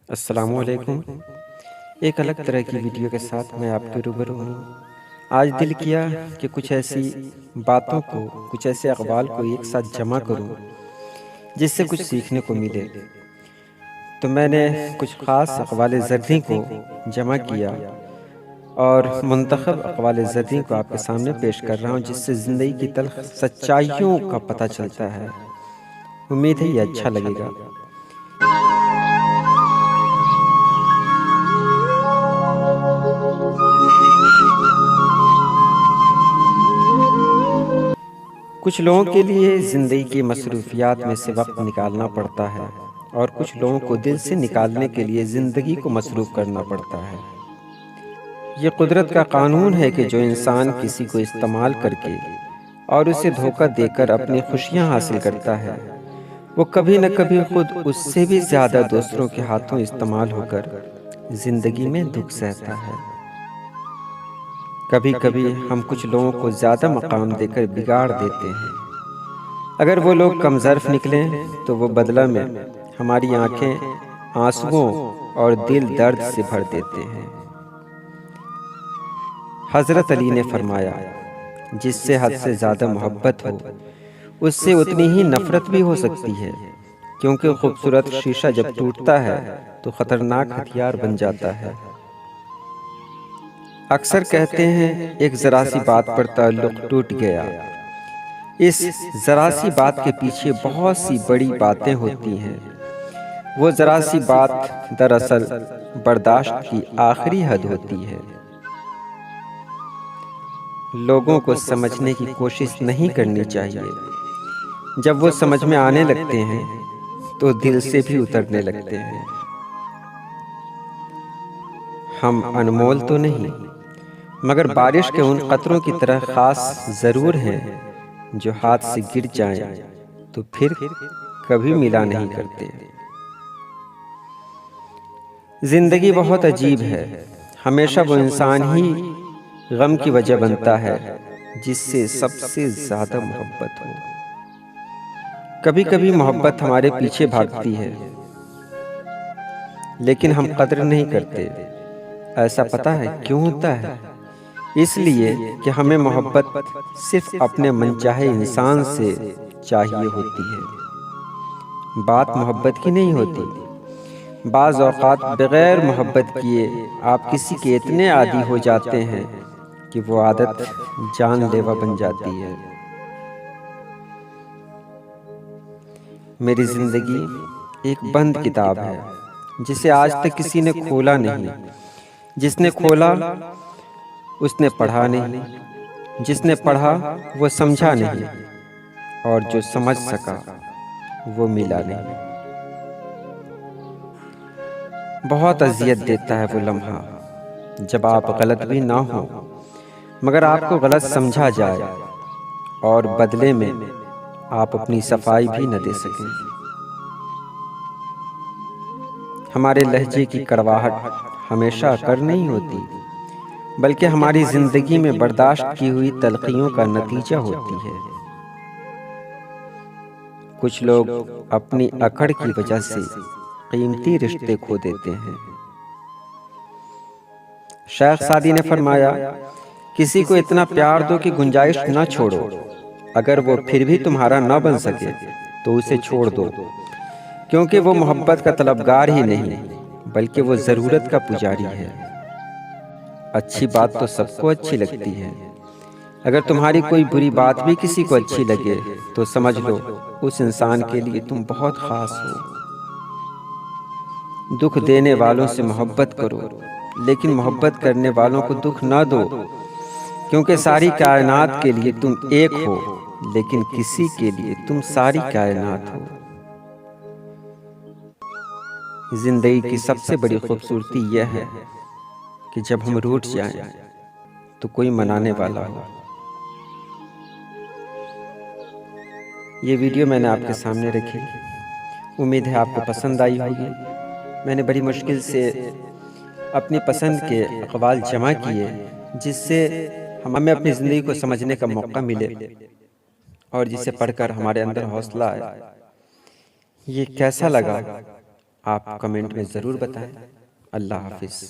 السلام علیکم۔ ایک الگ طرح کی ویڈیو کے ساتھ میں آپ کے روبرو ہوں۔ آج دل کیا کہ کچھ ایسی باتوں کو، کچھ ایسے اقوال کو ایک ساتھ جمع کروں جس سے کچھ سیکھنے کو ملے۔ تو میں نے کچھ خاص اقوال زرعی کو جمع کیا اور منتخب اقوال زرعی کو آپ کے سامنے پیش کر رہا ہوں، جس سے زندگی کی تلخ سچائیوں کا پتہ چلتا ہے۔ امید ہے یہ اچھا لگے گا۔ کچھ لوگوں کے لیے زندگی کی مصروفیات میں سے وقت نکالنا پڑتا ہے، اور کچھ لوگوں کو دل سے نکالنے کے لیے زندگی کو مصروف کرنا پڑتا ہے۔ یہ قدرت کا قانون ہے کہ جو انسان کسی کو استعمال کر کے اور اسے دھوکہ دے کر اپنی خوشیاں حاصل کرتا ہے، وہ کبھی نہ کبھی خود اس سے بھی زیادہ دوسروں کے ہاتھوں استعمال ہو کر زندگی میں دکھ سہتا ہے۔ کبھی کبھی ہم کچھ لوگوں کو زیادہ مقام دے کر بگاڑ دیتے ہیں۔ اگر وہ لوگ کم ظرف نکلیں تو وہ بدلہ میں ہماری آنکھیں آنسوؤں اور دل درد سے بھر دیتے ہیں۔ حضرت علی نے فرمایا، جس سے حد سے زیادہ محبت ہو اس سے اتنی ہی نفرت بھی ہو سکتی ہے، کیونکہ خوبصورت شیشہ جب ٹوٹتا ہے تو خطرناک ہتھیار بن جاتا ہے۔ اکثر کہتے ہیں ایک ذرا سی بات پر تعلق ٹوٹ گیا۔ اس ذرا سی بات کے پیچھے بہت سی بڑی باتیں ہوتی ہیں۔ وہ ذرا سی بات دراصل برداشت کی آخری حد ہوتی ہے۔ لوگوں کو سمجھنے کی کوشش نہیں کرنی چاہیے۔ جب وہ سمجھ میں آنے لگتے ہیں تو دل سے بھی اترنے لگتے ہیں۔ ہم انمول تو نہیں، مگر بارش کے ان قطروں کی طرح خاص ضرور ہیں، جو ہاتھ سے گر جائیں تو پھر کبھی ملا نہیں کرتے۔ زندگی بہت عجیب ہے۔ ہمیشہ وہ انسان ہی غم کی وجہ بنتا ہے جس سے سب سے زیادہ محبت ہو۔ کبھی کبھی محبت ہمارے پیچھے بھاگتی ہے، لیکن ہم قدر نہیں کرتے۔ ایسا پتہ ہے کیوں ہوتا ہے؟ اس لیے کہ ہمیں محبت صرف اپنے منچاہے انسان سے چاہیے ہوتی ہے۔ بات محبت کی نہیں ہوتی۔ بعض اوقات بغیر محبت کیے آپ کسی کے اتنے عادی ہو جاتے ہیں کہ وہ عادت جان لیوا بن جاتی ہے۔ میری زندگی ایک بند کتاب ہے جسے آج تک کسی نے کھولا نہیں۔ جس نے کھولا اس نے پڑھا نہیں، جس نے پڑھا وہ سمجھا نہیں، اور جو سمجھ سکا وہ ملا نہیں۔ بہت اذیت دیتا ہے وہ لمحہ جب آپ غلط بھی نہ ہوں، مگر آپ کو غلط سمجھا جائے اور بدلے میں آپ اپنی صفائی بھی نہ دے سکیں۔ ہمارے لہجے کی کڑواہٹ ہمیشہ کر نہیں ہوتی، بلکہ ہماری زندگی میں برداشت کی ہوئی تلخیوں کا نتیجہ ہوتی ہے۔ کچھ لوگ اپنی اکڑ کی وجہ سے قیمتی رشتے کھو دیتے ہیں۔ شیخ سعدی نے فرمایا، کسی کو اتنا پیار دو کہ گنجائش نہ چھوڑو۔ اگر وہ پھر بھی تمہارا نہ بن سکے تو اسے چھوڑ دو، کیونکہ وہ محبت کا طلبگار ہی نہیں بلکہ وہ ضرورت کا پجاری ہے۔ اچھی بات تو سب کو اچھی لگتی ہے۔ اگر تمہاری کوئی بری بات بھی کسی کو اچھی لگے تو سمجھ لو اس انسان کے لیے تم بہت خاص ہو۔ دکھ دینے والوں سے محبت کرو، لیکن محبت کرنے والوں کو دکھ نہ دو، کیونکہ ساری کائنات کے لیے تم ایک ہو، لیکن کسی کے لیے تم ساری کائنات ہو۔ زندگی کی سب سے بڑی خوبصورتی یہ ہے کہ جب ہم روٹھ جائیں تو کوئی منانے والا ہو۔ یہ ویڈیو میں نے آپ کے سامنے رکھی، امید ہے آپ کو پسند آئی ہوگی۔ میں نے بڑی مشکل سے اپنی پسند کے اقوال جمع کیے جس سے ہمیں اپنی زندگی کو سمجھنے کا موقع ملے اور جسے پڑھ کر ہمارے اندر حوصلہ آئے۔ یہ کیسا لگا آپ کمنٹ میں ضرور بتائیں۔ اللہ حافظ۔